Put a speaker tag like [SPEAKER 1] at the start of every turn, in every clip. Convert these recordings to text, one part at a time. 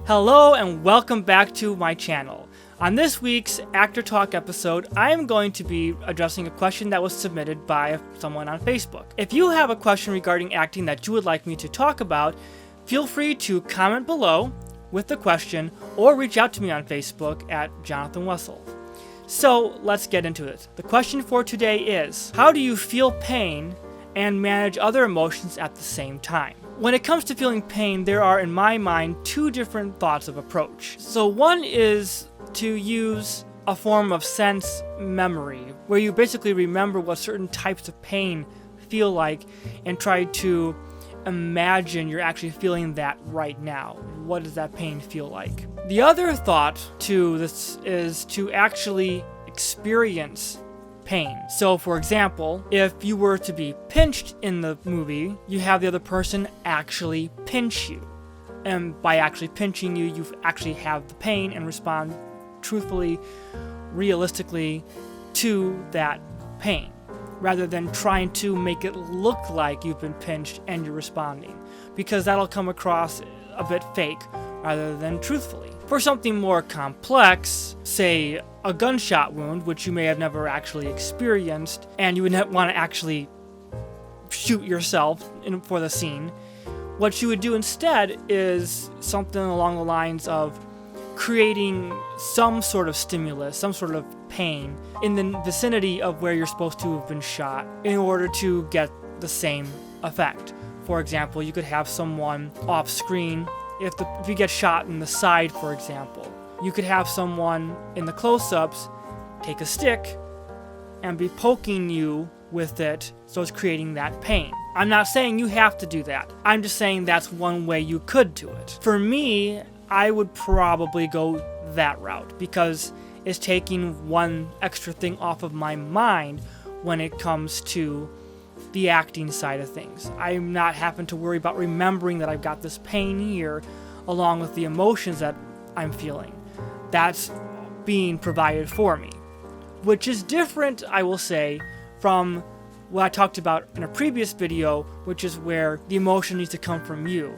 [SPEAKER 1] Hello and welcome back to my channel. On this week's Actor Talk episode, I am going to be addressing a question that was submitted by someone on Facebook. If you have a question regarding acting that you would like me to talk about, feel free to comment below with the question or reach out to me on Facebook at Jonathan Wessel. So let's get into it. The question for today is, how do you feel pain and manage other emotions at the same time? When it comes to feeling pain, there are, in my mind, two different thoughts of approach. So one is to use a form of sense memory, where you basically remember what certain types of pain feel like and try to imagine you're actually feeling that right now. What does that pain feel like? The other thought to this is to actually experience pain. So for example, if you were to be pinched in the movie, you have the other person actually pinch you. And by actually pinching you, you actually have the pain and respond truthfully, realistically to that pain, rather than trying to make it look like you've been pinched and you're responding, because that'll come across a bit fake rather than truthfully. For something more complex, say a gunshot wound, which you may have never actually experienced, and you would not want to actually shoot yourself for the scene, what you would do instead is something along the lines of creating some sort of stimulus, some sort of pain in the vicinity of where you're supposed to have been shot in order to get the same effect. For example, you could have someone off screen. If you get shot in the side, for example, you could have someone in the close-ups take a stick and be poking you with it, so it's creating that pain. I'm not saying you have to do that. I'm just saying that's one way you could do it. For me, I would probably go that route because it's taking one extra thing off of my mind when it comes to the acting side of things. I'm not having to worry about remembering that I've got this pain here along with the emotions that I'm feeling. That's being provided for me, which is different, I will say, from what I talked about in a previous video, which is where the emotion needs to come from you.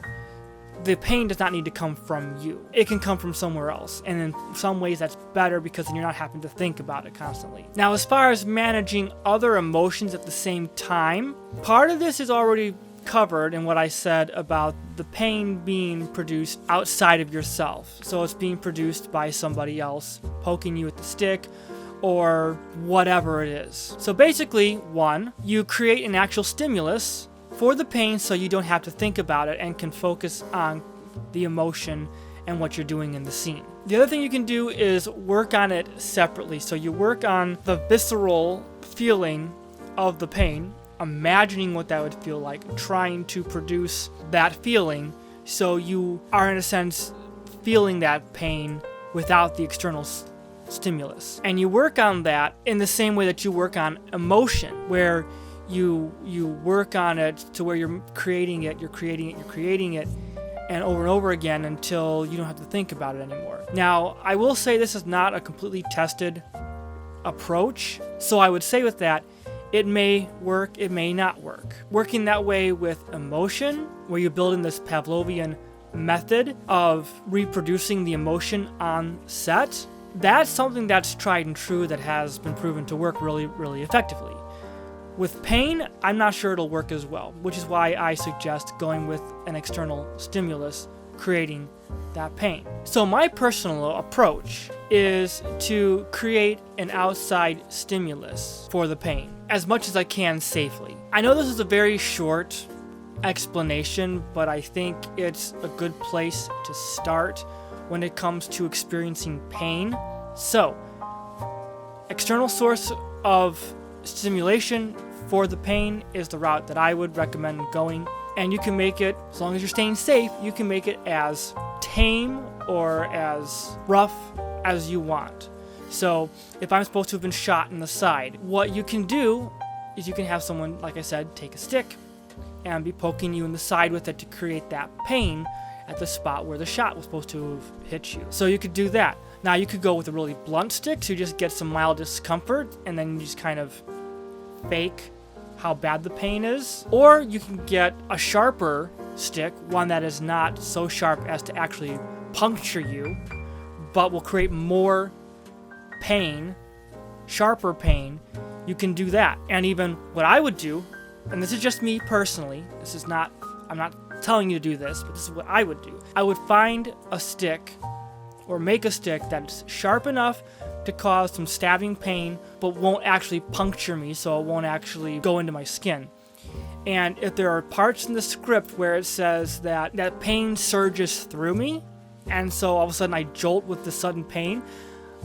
[SPEAKER 1] The pain does not need to come from you. It can come from somewhere else, and in some ways that's better because then you're not having to think about it constantly. Now, as far as managing other emotions at the same time, part of this is already covered in what I said about the pain being produced outside of yourself. So it's being produced by somebody else poking you with the stick or whatever it is. So basically, one, you create an actual stimulus for the pain so you don't have to think about it and can focus on the emotion and what you're doing in the scene. The other thing you can do is work on it separately. So you work on the visceral feeling of the pain, imagining what that would feel like, trying to produce that feeling so you are in a sense feeling that pain without the external stimulus. And you work on that in the same way that you work on emotion, where you work on it to where you're creating it, and over again until you don't have to think about it anymore. Now, I will say this is not a completely tested approach, so I would say with that, it may work, it may not work. Working that way with emotion, where you build in this Pavlovian method of reproducing the emotion on set, that's something that's tried and true that has been proven to work really, really effectively. With pain, I'm not sure it'll work as well, which is why I suggest going with an external stimulus, creating that pain. So my personal approach is to create an outside stimulus for the pain, as much as I can safely. I know this is a very short explanation, but I think it's a good place to start when it comes to experiencing pain. So, external source of stimulation for the pain is the route that I would recommend going. And you can make it, as long as you're staying safe, you can make it as tame or as rough as you want. So if I'm supposed to have been shot in the side, what you can do is you can have someone, like I said, take a stick and be poking you in the side with it to create that pain at the spot where the shot was supposed to have hit you. So you could do that. Now you could go with a really blunt stick, so you just get some mild discomfort and then you just kind of fake how bad the pain is. Or you can get a sharper stick, one that is not so sharp as to actually puncture you, but will create more pain, sharper pain, you can do that. And even what I would do, and this is just me personally, I'm not telling you to do this, but this is what I would do. I would find a stick or make a stick that's sharp enough to cause some stabbing pain, but won't actually puncture me, so it won't actually go into my skin. And if there are parts in the script where it says that pain surges through me, and so all of a sudden I jolt with the sudden pain,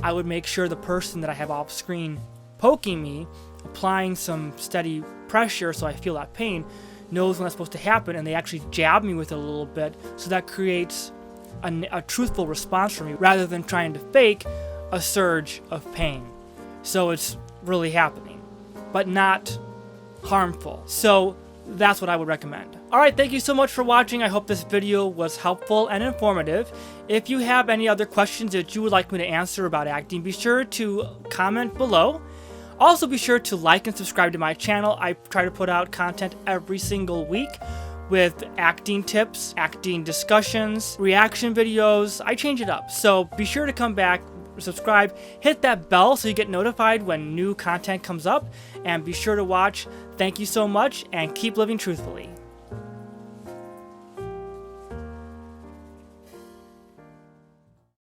[SPEAKER 1] I would make sure the person that I have off screen poking me, applying some steady pressure so I feel that pain, knows when that's supposed to happen, and they actually jab me with it a little bit, so that creates a truthful response for me rather than trying to fake a surge of pain. So it's really happening, but not harmful. So that's what I would recommend. Alright, thank you so much for watching. I hope this video was helpful and informative. If you have any other questions that you would like me to answer about acting, be sure to comment below. Also be sure to like and subscribe to my channel. I try to put out content every single week with acting tips, acting discussions, reaction videos. I change it up. So be sure to come back, subscribe, hit that bell so you get notified when new content comes up, and be sure to watch. Thank you so much, and keep living truthfully.